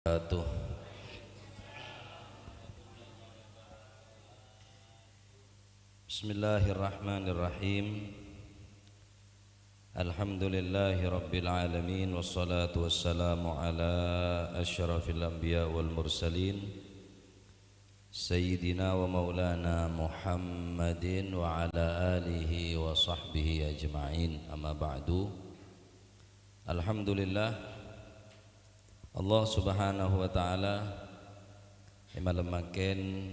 wabarakatuh. Bismillahirrahmanirrahim. Alhamdulillahi rabbil alamin, wassalatu wassalamu ala asyrafil anbiya wal mursalin Sayyidina wa maulana Muhammadin wa ala alihi wa sahbihi ajma'in. Amma ba'du. Alhamdulillah, Allah subhanahu wa ta'ala malam-makin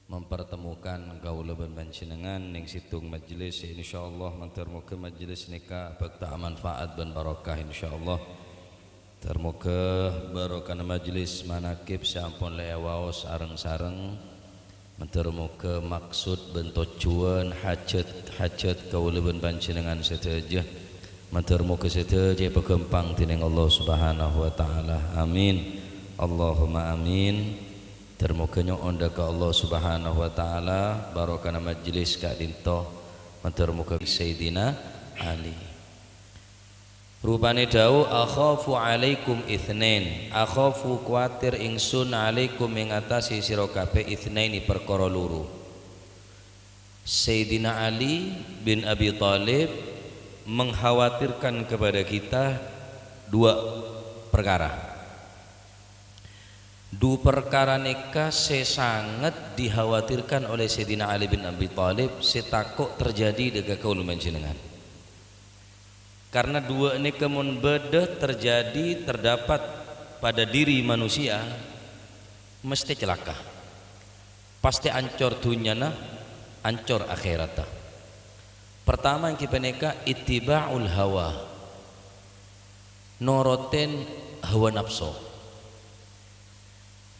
mempertemukan kaula ben panjenengan ning situng majelis insyaallah mantarmuga majelis nika bakta manfaat ben barokah insyaallah. Termuga barokah majelis manakib sampun lewaos sareng-sareng. Mantarmuga maksud ben tujuan hajat kaula ben panjenengan sedaya. Mantarmuga sedaya pegempang dening Allah subhanahu wa ta'ala. Amin. Allahumma amin. Termoga nyonda ke Allah subhanahu wa ta'ala barokah majelis ka dinto termoga Sayyidina Ali rupane dawuh akhafu alaikum itsnain, akhafu kuatir ingsun alaikum ing atase sira kabeh itsnaini perkara loro. Sayyidina Ali bin Abi Thalib mengkhawatirkan kepada kita dua perkara. Dua perkara nikah sangat dikhawatirkan oleh Sayyidina Ali bin Abi Thalib, setakut terjadi dengan kaula panjenengan. Karena dua nikah mun beda terjadi terdapat pada diri manusia mesti celaka. Pasti ancur dunyana, ancur akhirata. Pertama yang kita nikah ittiba'ul hawa. Noroten hawa nafsu.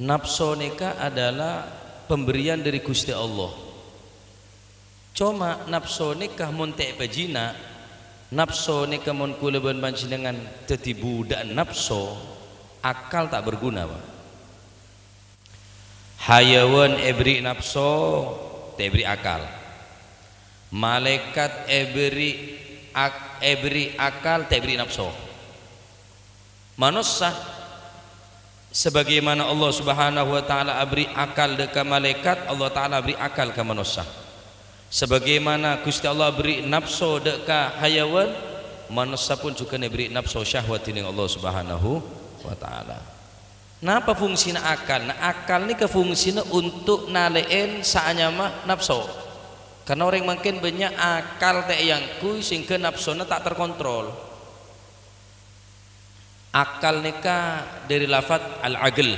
Nafsu nikah adalah pemberian dari Gusti Allah. Cuma nafsu nikah mun tek bajina, nafsu nikah mun kula ben panjenengan dadi budak nafsu, akal tak berguna, Pak. Hayawan ebri nafsu, tebri akal. Malaikat ebri akal, tebri nafsu. Manusia sebagaimana Allah subhanahu wa ta'ala beri akal ke malaikat, Allah ta'ala beri akal ke manusia. Sebagaimana Gusti Allah beri nafsu ke hayawan, manusia pun juga beri nafsu syahwat ini Allah subhanahu wa ta'ala. Napa fungsinya akal? Nah, akal ini kefungsinya untuk nalein saanyama nafsu. Karena orang makin banyak akal tak yang kui sehingga nafsunya tak terkontrol. Akal nikah dari lafaz al-aql.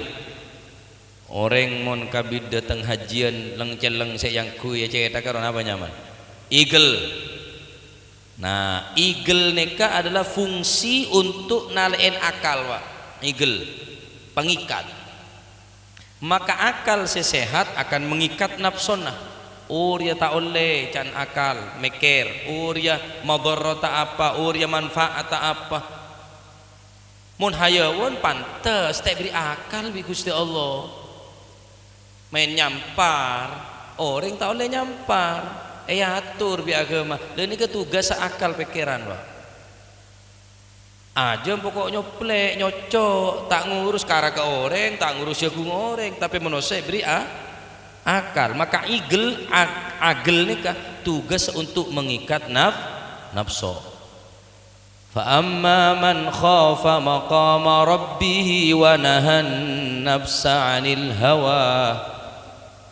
Orang mon kabid datang hajian leng-celeng sayang ku ya cerita karena apa nyaman? Eagle. Nah, eagle nikah adalah fungsi untuk nalain akal, Pak. Eagle, pengikat. Maka akal sesehat akan mengikat nafsona. Urya tak oleh can akal mikir, urya madarrata apa, urya manfaat apa. Mun hayawan pantes tak beri akal bi Gusti Allah. Main nyampar, orang tak boleh nyampar. Atur bi agama. Dan ini tugas akal pikiran, Pak. Aja pokoknya plek nyocok, tak ngurus kara ke orang, tak ngurus jagung orang, tapi manusia beri akal. Maka agel nikah tugas untuk mengikat nafsu. فَأَمَّا مَنْ خَافَ مَقَامَ رَبِّهِ وَنَهَى النَّفْسَ عَنِ الْهَوَى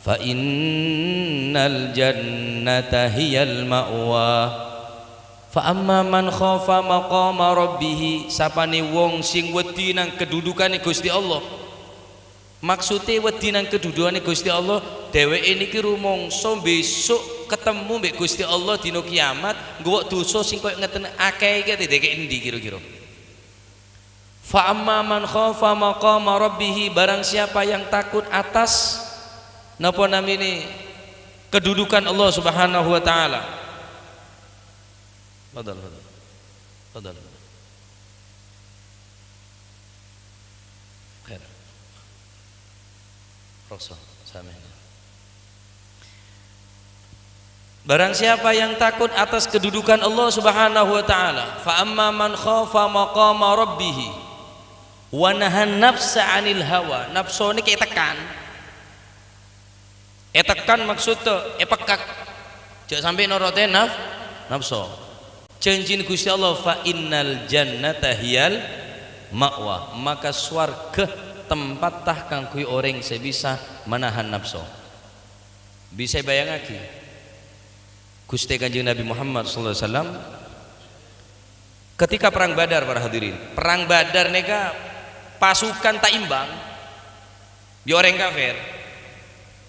فَإِنَّ الْجَنَّةَ هِيَ الْمَأْوَى. فَأَمَّا مَنْ خَافَ مَقَامَ رَبِّهِ, sapane wong sing wedi nang kedudukane Gusti Allah. Maksudnya wedi nang kedudukane Gusti Allah, dheweke niki rumangsa besok ketemu mbek Gusti Allah dina kiamat, nggo dosa sing koyo ngeten akeh iki dhek endi kira-kira. Fa amma man khafa maqama rabbih, barang siapa yang takut atas napa namine kedudukan Allah Subhanahu wa taala. Fadal. Khair. Rasul sameh. Barang siapa yang takut atas kedudukan Allah Subhanahu wa taala, fa amma man khafa maqama rabbih, wa nahan nafsa 'anil hawa. Nafsu ni kayak tekan. Tekan maksudnya pekak. Cek sampai norote nafsu. Janjin Gusti Allah fa innal jannata hiyal ma'wa. Maka swarga tempat tah kanggo orang sebisa menahan nafsu. Bisa bayangake Gusti Kanjeng Nabi Muhammad sallallahu alaihi wasallam ketika perang Badar, para hadirin. Perang Badar neka pasukan tak imbang di orang kafir.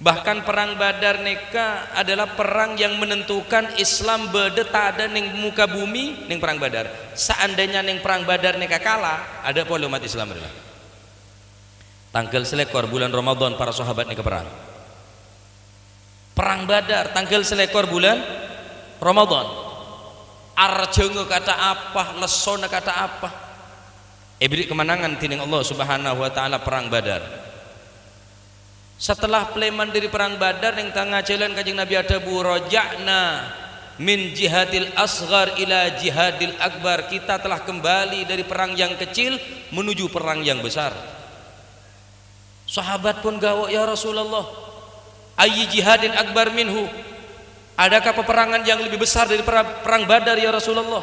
Bahkan perang Badar neka adalah perang yang menentukan Islam bede ada ning muka bumi ning perang Badar. Seandainya ning perang Badar neka kalah, ada pola umat Islam adalah. Tanggal selekor bulan Ramadan para sahabat neka perang. Perang Badar tanggal selekor bulan Ramadan. Arjenge kata apa, lesona kata apa. Beri kemenangan tining Allah Subhanahu wa taala perang Badar. Setelah peleman dari perang Badar yang tengah jalan Kanjeng Nabi ada buroja'na min jihadil asghar ila jihadil akbar. Kita telah kembali dari perang yang kecil menuju perang yang besar. Sahabat pun gawok, ya Rasulullah, ayyi jihadil akbar minhu. Adakah peperangan yang lebih besar dari perang Badar ya Rasulullah?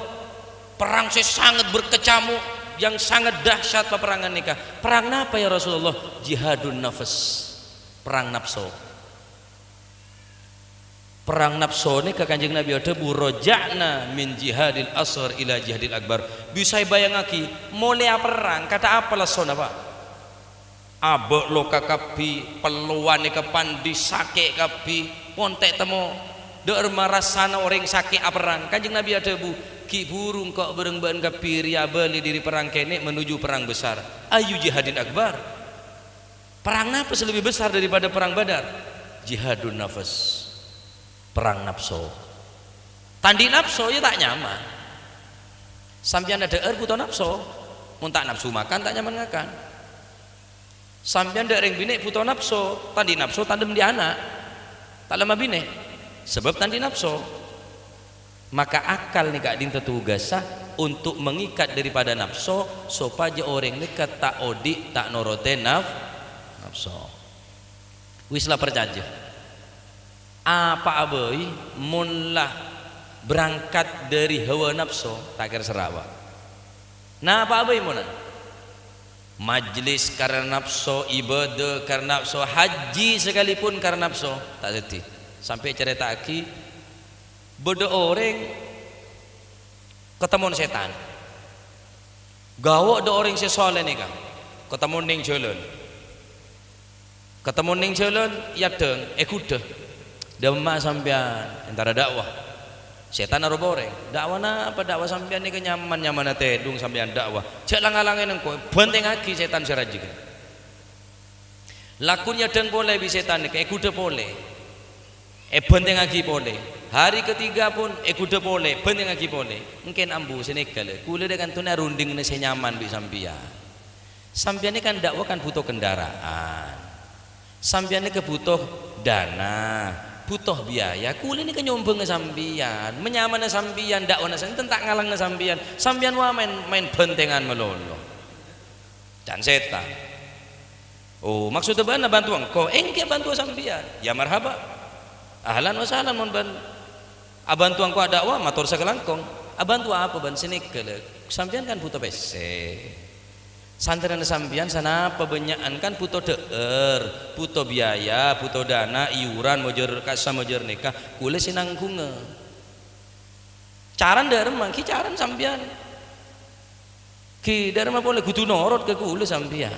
Perang yang sangat berkecamuk, yang sangat dahsyat peperangan nikah. Perang apa ya Rasulullah? Jihadun nafas, perang nafsu. Perang nafsu ini ke Kanjeng Nabi ada buroja'na min jihadil asghar ila jihadil akbar. Bisa bayangake mulai perang kata apa lesona Pak? Abek loka kapi, peluan ke pandi sake kapi, pontek temu deur marasana orang sakit perang. Kanjeng Nabi ada bu ki burung kok bereng-bereng kapir ya beli diri perang kene menuju perang besar. Ayu jihadin akbar. Perang apa lebih besar daripada perang Badar? Jihadun nafas, perang nafsu. Tandi nafsu ya tak nyaman. Sampeyan ada butuh nafsu, mun tak nafsu makan tak nyaman ngakan. Sampeyan ada ring bini butuh nafsu, tandi nafsu tandem di anak. Tak lama bini. Sebab tandi nafsu. Maka akal nih kak dinta tugasah untuk mengikat daripada nafsu supaya orang nekat tak odi tak norote nafsu. Wislah perjanjian. Apa aboy munlah berangkat dari hawa nafsu tak kira serawa. Nah apa aboy munan? Majlis karena nafsu, ibadah karena nafsu, haji sekalipun karena nafsu tak sedih. Sampai cerita aki beda orang ketemu setan gawok ada orang sesoleh nih kan ketemu ning jalan ya deng kuda demak sampean antara dakwah setan naruh boreng dakwah apa dakwah sampean nih kenyaman tedung sampean dakwah cek lang-alangin engko benteng aki setan serajik lakunya deng boleh bisa setan nih kuda boleh benteng lagi boleh. Hari ketiga pun kuda boleh, benteng lagi boleh. Mungkin ambu senekal. Kula dengan tuna runding ne senyaman bi sampean. Sampean ini kan dakwah kan butuh kendaraan. Sampean ini kebutuh dana, butuh biaya. Kula ini kenyombong sampean, menyaman sampean, dakwah sampean tak ngalang sampean. Sampean wa main bentengan melolo. Dan setan. Oh, maksudnya mana bantuan? Kau engke bantu sampean. Ya marhaba. Ahlan wa sahlan mon ban abantu angko dakwah matur sakelangkong abantu apa ban sini ke sampean kan butuh PC santaran sampean sana pebenyakan kan butuh deur butuh biaya butuh dana iuran mojer kasa mojer nikah kule sinangkunge caran deur mah ki caran sampean ki deur mah boleh kudu norot ke kule sampean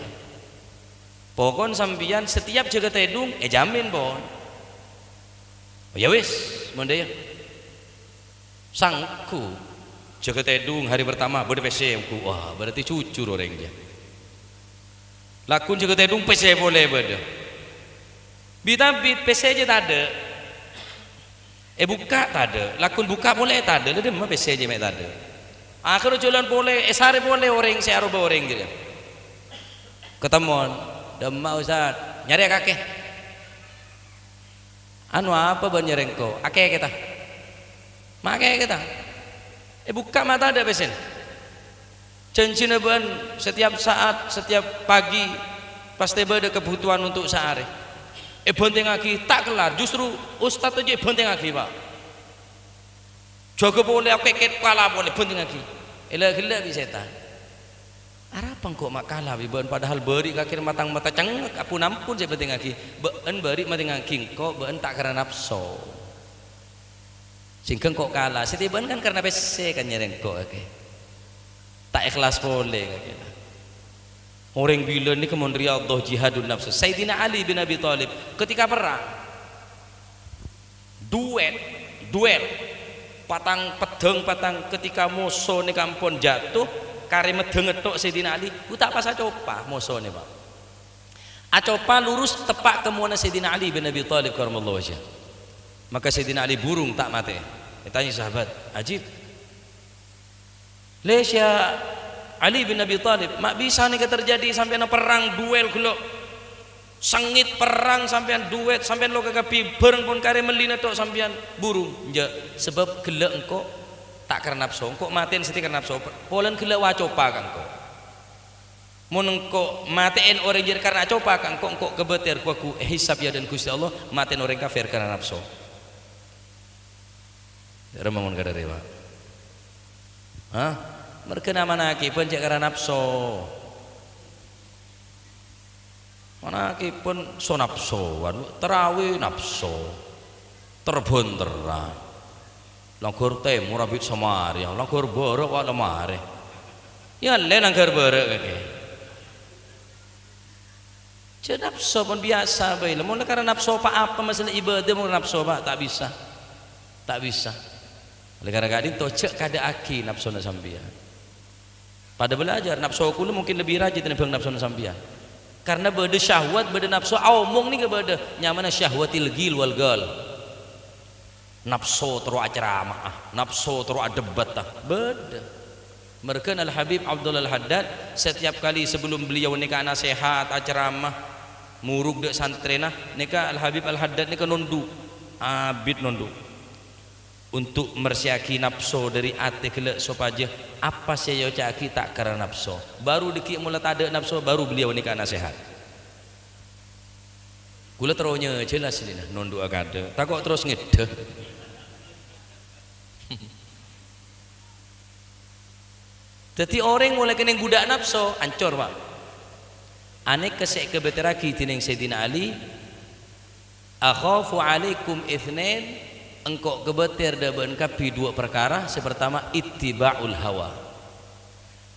pokon sampean setiap jaga tedung jamin bon. Oh, ya wis, mondaya. Sangku jaga tedung hari pertama berde PC ku. Wah, berarti cucur orang dia. Lakun jaga tedung PC boleh berde. Bita PC aja tak ada. Buka tak ada. Lakun buka boleh tak ada. Lede mah PC aja tak ada. Akhirnya jalan boleh, sare boleh orang saya aroba orang gitu. Ketemuan, demam Ustaz. Nyari kakek. Anu apa banyerengko akeh kita make kita buka mata ada pesen Cincin ben setiap saat, setiap pagi pasti ada kebutuhan untuk sehari. Bonteng lagi tak kelar, justru ustaz aja bonteng lagi pak. Jaga boleh keket kalah boleh bonteng lagi. Gila bisa setan. Arapang kok mak kalah ben padahal beri kakir matang mata cengek apun ampun saya bonteng lagi. Ben beri mating lagi kok ben tak karena nafsu. Singkeng kok kalah, setiban kan karena PC kan nyereng kok okay. Tak ikhlas boleh kita. Orang bila ni kemun riyadhah jihadun nafs. Sayyidina Ali bin Abi Thalib ketika perang duel patang pedeng patang ketika musuh ni kampun jatuh kare medeng etok Sayyidina Ali ku tak pas acopa musuh ni Pak. Acopa lurus tepak ke muana Sayyidina Ali bin Abi Thalib karramallahu wajhah. Maka Sayyidina Ali burung tak mati. Ditanya sahabat, "Ajib, Lesya Ali bin Abi Thalib mak bisa nih terjadi sampai perang duel gelok sengit perang sampean duet sampean lo kagapi bereng pun kare melina tok sampean burung je sebab gelek engko tak karena nafsu engko maten seti karena nafsu polen gelek wacopa kang engko mun engko maten orang jer karena copa kang engko kebeter ku hisab ya dan Gusti Allah maten orang kafir karena nafsu remongan kada dewa mereka nama naki pun cek karena nafsu mana pun so nafsu terawih nafsu terbonteran langgur temu rabit samari langgur borok wak lemari ya le langgur borok kake cek nafsu pun biasa baik mau karena nafsu apa masalah ibadah mau nafsu pak tak bisa oleh karena kadin to cek kada aki nafsu na sambian pada belajar nafsu aku mungkin lebih rajin daripada nafsu sampean karena beda syahwat beda nafsu omong nih beda nyamana syahwatil gil wal gal nafsu terus ceramah nafsu terus debat beda mereka Al Habib Abdullah Al Haddad setiap kali sebelum beliau nikah nasihat ceramah murug dek santrena nikah Al Habib Al Haddad nikah nundu abid nundu untuk mersiaki nafsu dari ate kelak sopaja apa saya caki tak karena nafsu baru dikit mula tak ada nafsu baru beliau nikah nasihat gula teronya jelas ini nondu agada tak kok terus ngedeh jadi orang mulai kena budak nafsu ancur pak aneh kesek kebeteraki tining Sayyidina Ali akhafu alaikum ithnain engkau kebetir dan berengkapi dua perkara pertama ittiba'ul hawa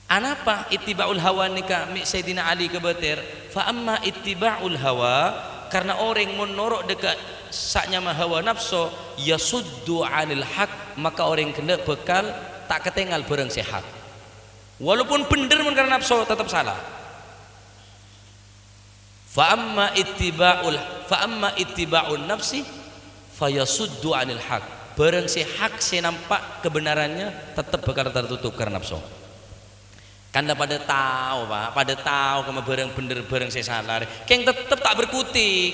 anapa ittiba'ul hawa nikah Sayyidina Ali kebetir fa amma ittiba'ul hawa karena orang menorok dekat saknya hawa nafsu yasuddu 'anil haq maka orang kena bekal tak ketinggal bareng sehat walaupun bener mun karena nafsu tetap salah fa amma ittiba'un nafsi fayasuddu 'anil haq bareng si hak si nampak kebenarannya tetap bakal tertutup karena nafsu kan pada tahu pak pada tahu kamu bareng bener bareng si salah keng tetap tak berkutik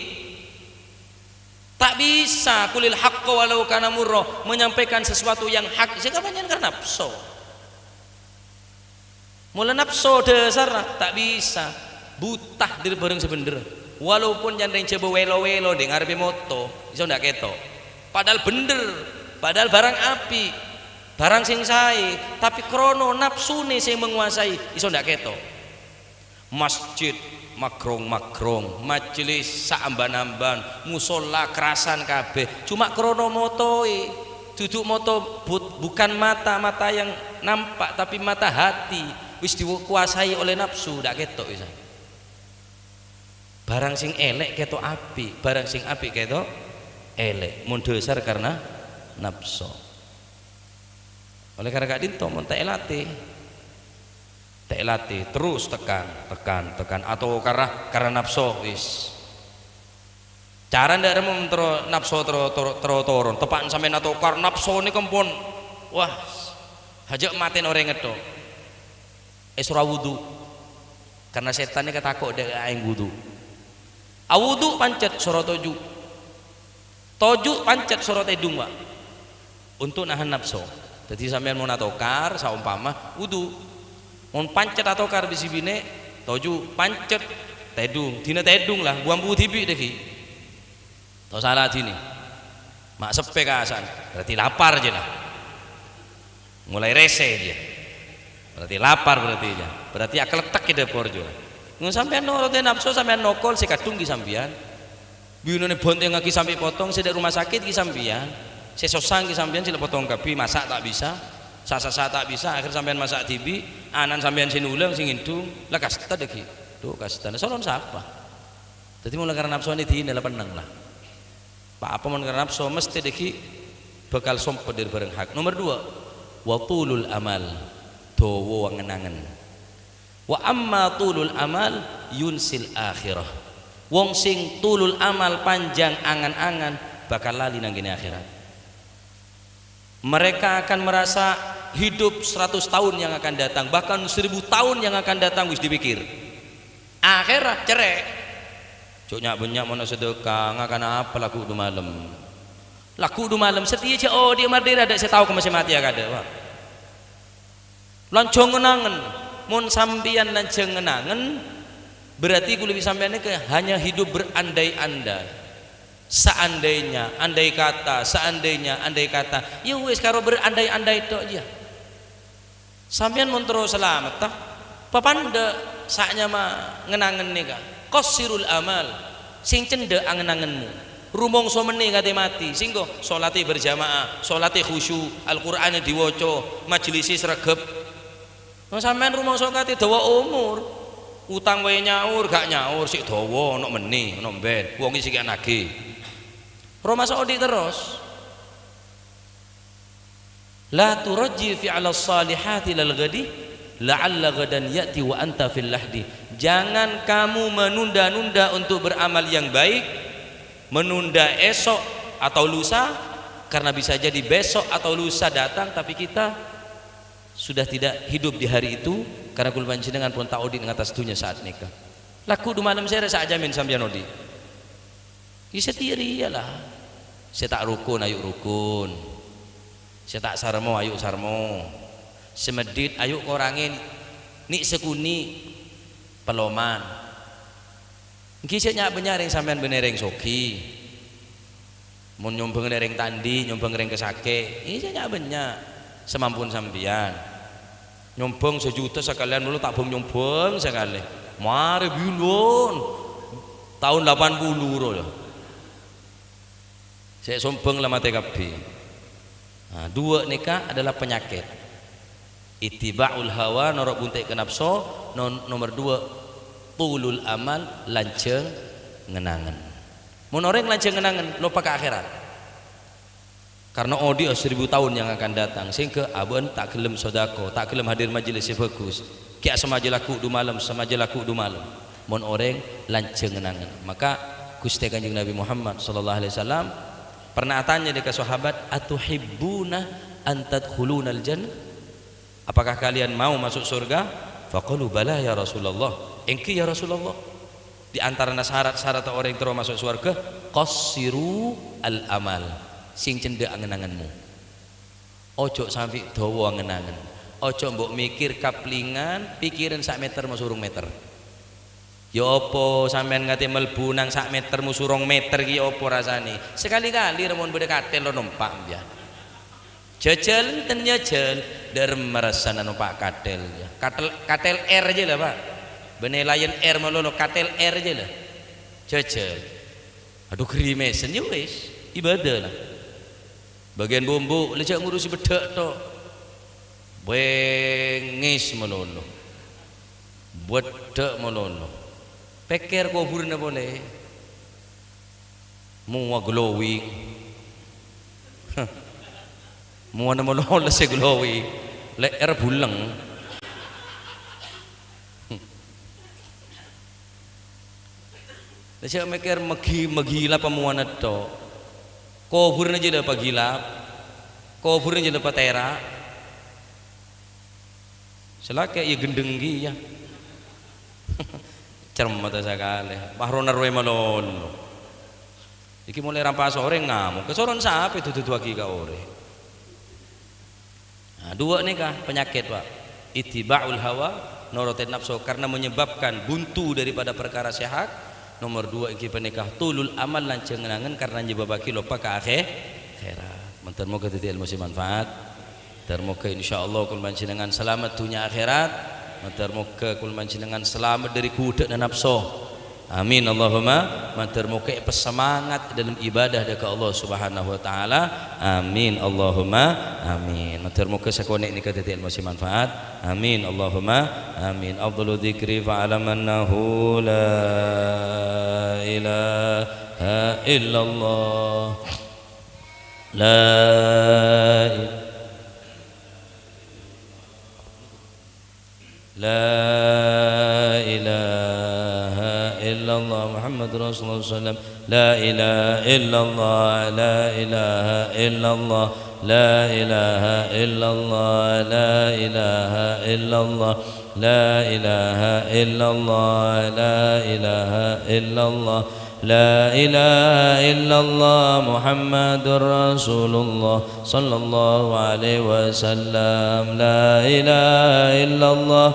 tak bisa kulil haqqa walau kana murrah menyampaikan sesuatu yang hak sehingga banyak karena nafsu mula nafsu dasar tak bisa butah diri bareng sebener walaupun jangan coba welo-welo di ngarepe moto iso ndak ketok padahal bener padahal barang api barang sing sae tapi krono nafsune sing menguasai iso ndak ketok masjid makrong-makrong majelis saamban-amban musola kerasan kabeh cuma krono motoe duduk moto bukan mata yang nampak tapi mata hati wis dikuasai oleh nafsu ndak ketok iso barang sing elek ketok api barang sing api ketok elek mun dasar karena nafsu oleh karena kadin to mun tak latih terus tekan atau karena nafsu wis cara ndak remo nafsu turun tepan sampean atau karena nafsu ni kempon wah hajak maten orang ngetok ora wudu karena setan ni ketakok dek aing wudu awudu pancet sorot toju pancet sorot edung pak untuk nahan nafsu jadi sampean mau natokar saumpama wudu Mon pancet atau kar bisi bine toju pancet tedung dina tedung lah buang bu tibi deki to salah dini mak sepe kasan berarti lapar aja lah mulai rese dia berarti lapar berarti akal letak ide porjo ngun sampean nurut nafsu sampean nokol si kadung ki sampean biunane bonteng ngaki sampai potong sedek rumah sakit ki sampean sesosang ki sampean sila potong kapi masak tak bisa sasa tak bisa akhir sampean masak tibi anan sampean sinulang sing indung lah kasta deki tuh kasta solon siapa jadi mulai karena nafsu ini dihina lah penang lah apa mun karena nafsu mesti deki bakal sompet dari bareng hak. Nomor 2 wa tulul amal dawa ngenangen wa amma tulul amal yunsil akhirah wong sing tulul amal panjang angan-angan bakal lali nang gini akhirat. Mereka akan merasa hidup 100 tahun yang akan datang, bahkan 1000 tahun yang akan datang wis dipikir akhirat cerek cuknya banyak mana sedekah ngakan apa laku du malam setia aja oh dia mardira ada saya tahu ke masih mati ya kada wah lancong ngenangen mun sambian lancong ngenangen berarti kulit sambiannya ke hanya hidup berandai-andai seandainya andai kata ya wis karo berandai-andai tok dia sampean mun terus selamat tah papanda saknya mah ngenangen nika qasirul amal sing cendek angen-angenmu rumangsa meneh kate mati singgo salate berjamaah salate khusyuk Al-Qur'ane diwaca majelisi sregep sampean rumangsa kate dawa umur utang wae nyaur gak nyaur sik dawa ana meneh ana mben wong iki sik nagih Roma Saudi terus la turajji fi 'ala salihati lal ghadi la'alla ghadan ya'ti wa anta fil lahdi jangan kamu menunda-nunda untuk beramal yang baik menunda esok atau lusa karena bisa jadi besok atau lusa datang tapi kita sudah tidak hidup di hari itu karena kul panjenengan pun ta'udin ngatas dunia saat nikah laku du malam saya rasa jamin sampeyan odi setiri iyalah saya tak rukun ayo rukun saya tak sarmo ayo sarmo semedit ayo korangin nik sekuni peloman kisahnya benyaring sampean benereng soki mun nyombeng nereng tandi nyombeng nereng kesake ini saya banyak semampun sampean nyombong sejuta sekalian dulu tak bom nyombong sekali mari bilun tahun 80 loh saya sombong lama TKB nah, 2 nikah adalah penyakit ittiba'ul hawa norok buntik ke nafsu nomor 2 tulul amal lanceng ngenangan mun orang lanceng ngenangan lupa ke akhirat karena odi 1000 tahun yang akan datang sehingga abon tak gelem sodako tak gelem hadir majelis yang bagus kia semajelaku du malam mun orang lanceng ngenangan maka Gusti Kanjeng Nabi Muhammad sallallahu alaihi wasallam pernah tanya dekat sahabat atuhibbuna an tadkhulunal jannah apakah kalian mau masuk surga faqalu bala ya Rasulullah engki ya Rasulullah di antara syarat-syarat orang yang terus masuk surga qassiru al amal sing cendek angen-angenmu ojo sampai dawa angen-angen ojo mbok mikir kaplingan pikiran sak meter mau surung meter ya apa sampean ngate mlebu nang sak meter musurong meter ki apa rasane sekali-kali remon beda katel lo numpak ya jajal ten jajal derem merasana numpak katel ya katel R aja lah Pak bener Lion Air melolo katel R aja lah jajal aduh grimesen ya wis ibadah lah bagian bumbu lecak ngurusi bedak tok bengis melolo bedak melolo pikir kuburnya boleh mua glowing mua nama lolos glowing leer bulang saya mikir megila pemuana to kuburnya jadi apa gila kuburnya jadi apa tera selaka ya gendenggi ya cermat sekali bahronar we malon iki mulai rampas sore ngamuk kesoron sapi itu lagi ka ore nah 2 nikah penyakit Pak ittiba'ul hawa nurutin nafsu karena menyebabkan buntu daripada perkara sehat. Nomor 2 iki penikah tulul amal lan cengenangan karena nyebabaki lupa ke akhirat. Mantar moga titik ilmu si manfaat. Termoga insyaallah kul panjenengan selamat dunia akhirat. Mantar moga kul panjenengan selamat dari kuda dan nafsu. Amin Allahumma. Mantar moga semangat dalam ibadah dekat Allah Subhanahu wa taala. Amin Allahumma amin. Mantar moga sakonek ni titik ilmu si manfaat. Amin Allahumma amin. Afdalu dzikri fa'alamannahu la ilaha illallah la ilaha illallah Muhammadur Rasulullah sallam la ilaha illallah la ilaha illallah la ilaha illallah la ilaha illallah la ilaha illallah la ilaha illallah la ilaha illallah Muhammadur Rasulullah sallallahu alaihi wasallam la ilaha illallah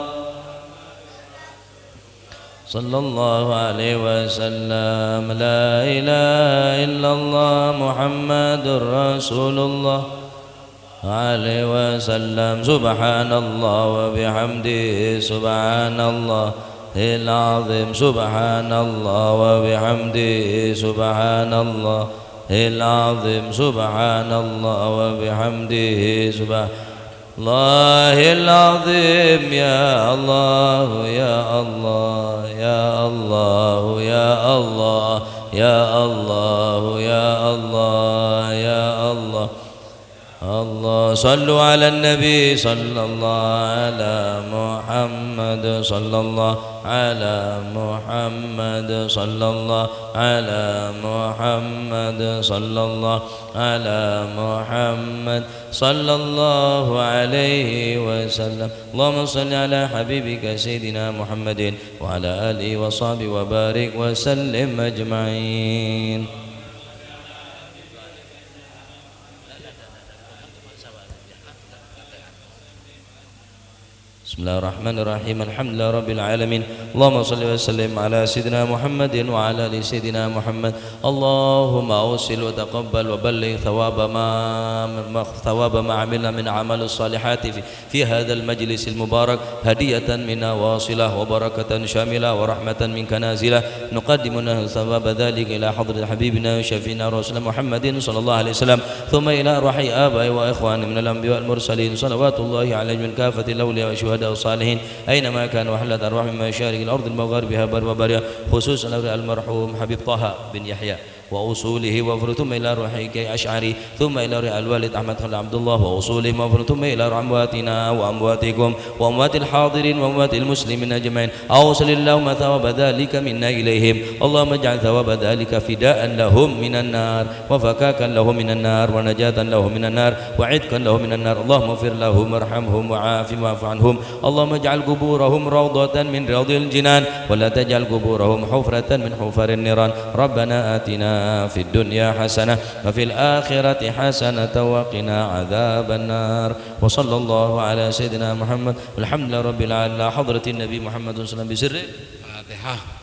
sallallahu alaihi wasallam la ilaha illallah Muhammadur Rasulullah alaihi wasallam subhanallah wa bihamdihi subhanallah العظيم سبحان الله وبحمده سبحان الله العظيم سبحان الله وبحمده سبحان الله العظيم يا الله يا الله يا الله يا الله يا الله يا الله يا الله الله صلوا على النبي صلى الله على محمد صلى الله على محمد صلى الله على محمد صلى الله على محمد صلى الله عليه وسلم اللهم صل على حبيبك سيدنا محمد وعلى آله وصحبه وبارك وسلم أجمعين. بسم الله الرحمن الرحيم الحمد لله رب العالمين اللهم صل وسلم على سيدنا محمد وعلى ال سيدنا محمد اللهم اوصل وتقبل وبلغ ثواب ما عملنا من اعمال الصالحات في هذا المجلس المبارك هدية منا واصلة وبركة شاملة ورحمة منك نازلة نقدم ثواب ذلك إلى حضرة حبيبنا وشفينا رسول محمد صلى الله عليه وسلم ثم إلى روح آبائي وإخواني من الأنبياء المرسلين صلوات الله عليهم من كافة الأولياء والشهداء والصالحين أينما كان وحلت أرواح من مشارق الأرض المغاربها بر وبرها خصوصا المرحوم حبيب طه بن يحيى وأصوله وفر ثم إلى روحي كي أشعري ثم إلى روح الوالد أحمد خل عبد الله وأصوله وفر ثم إلى روح أمواتنا وأمواتكم وأموات الحاضرين وأموات المسلمين أجمعين أوصل اللهم ثواب ذلك منا إليهم اللهم اجعل ثواب ذلك فداء لهم من النار وفكاكا لهم من النار ونجاة لهم من النار وعتقا لهم من النار اللهم اغفر لهم وارحمهم وعافهم واعف عنهم اللهم اجعل قبورهم روضة من رياض الجنان ولا تجعل قبورهم حفرة من حفر النيران ربنا آتنا في الدنيا حسنة وفي الآخرة حسنة وقنا عذاب النار وصلى الله على سيدنا محمد والحمد لله رب العالمين حضرة النبي محمد صلى الله عليه وسلم بسره الفاتحة.